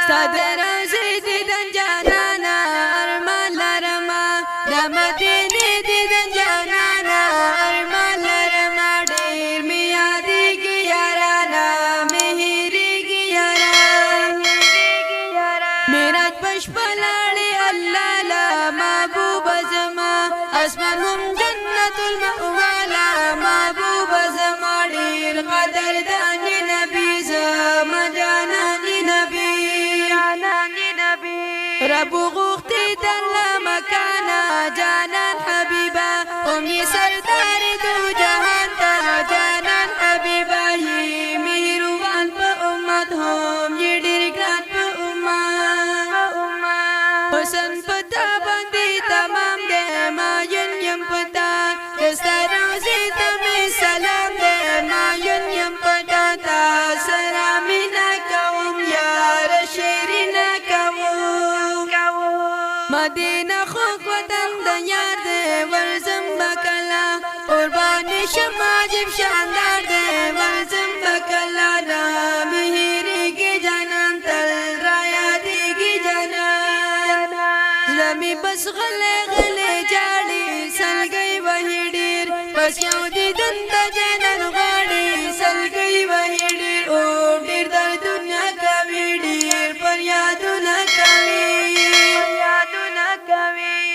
ستاد روزی دیدن جانانا ارمان لرما د مدینه دیدن جانانا ارمان لرما ډیر می یادېږي یارانا می هېرېږي یاران میراج پشپه لاړې الله لا محبوب زما اسمان هم جنت المأوالا محبوب زما ډیر قدردان نبی زما جانان نبی رب غوختی دل مکانا جانان حبیبا امی سردار دو جهان تا جانان حبیبا ہی مہروان پا امت ہوم یہ ڈیر گران پا امت حسن پتا بندی تمام دے مایون یم پتا دستا روزی تمی سلام دے مایون یم پتا تا سرامی نکوم یار شیری نکوم مدینه خوک وطن د یار دی ورزم بکلا قربانی شم عجیب شاندار دی ورزم بکلا نامی هیریږي جانان تل را یادېږي جانان زلمی بس غلی غلی جاړي سلګۍ وهي ډېر بس یو دیدن د جانان غواړي سلګۍ وهي ډېر او ډېر د دنیا کوي ډېر فریادونه کوي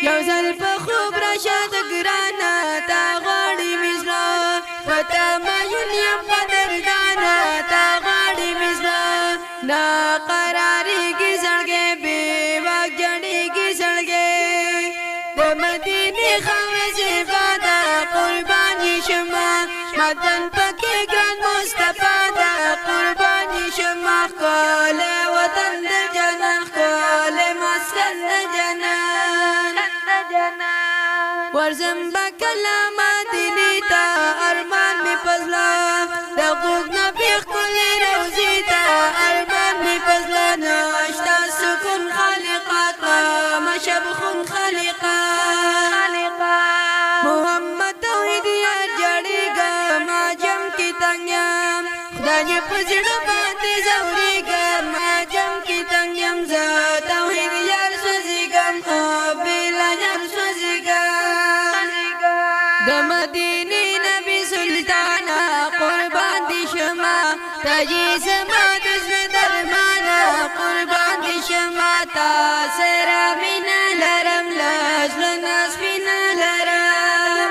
یو ځل په خوب راشد ګرانا تا غواړي مزړه پتا مایون یم قدردانا تا غواړي مزړه نا قرارېږي زړګی بې واک جړېږي زړګی د مدینې خاوره زیبا ده قرباني شمه مدن پکې ګران مصطفی ده قرباني شمه ښکلی وطن د جنان ښکلی مسکن د جنان ورزم بکلا مدینی تا ارمان می پزلا د غوږ نه بیخ کلی روزی تا ارمان می پزلا ناشتا سکون خالقا مشب خون خالقا محمد توحید یار جړېږه ما جم کی تنګم خدای په زړه باندې زورېږم ما جم کی تنګم زه توحید یار سوځېږم بېله یار سوځېږم د مدینې نبی سلطانا قربان دي شما ته یې زما د زړه درمانه قربان دي شما تا سره مینه لرم له زړه نه سپینه لرم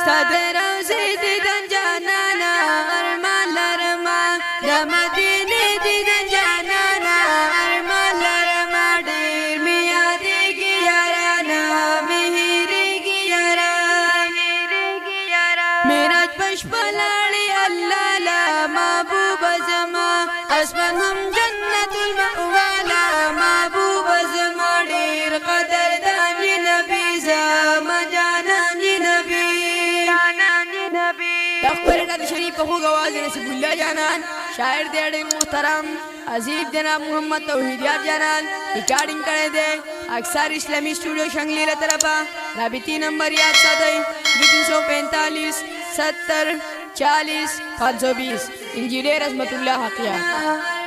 ستا د روضې دیدن جانانه ارمان لرمه د مدینې دیدن جانانه ارمان لرمه ډېر مې یادېږي یارانه مې هېرېږي یاران میراج پشپه لاړې الله لا محبوب زما اسمان هم جنت المأوالا محبوب زما ډېر قدردان نبی زما جانان نبی تخبر نادر شریف په خوږ آواز نصیب الله جانان شاعر دی ډېر محترم عزیز جناب محمد توحید یار جانان ریکارډینګ کړی دی اکثر اسلامی اسټوډیو شنگلی له طرفه رابطی نمبر یاد ساتئ 345 70 40 520 انجینیر عظمت الله حقیقت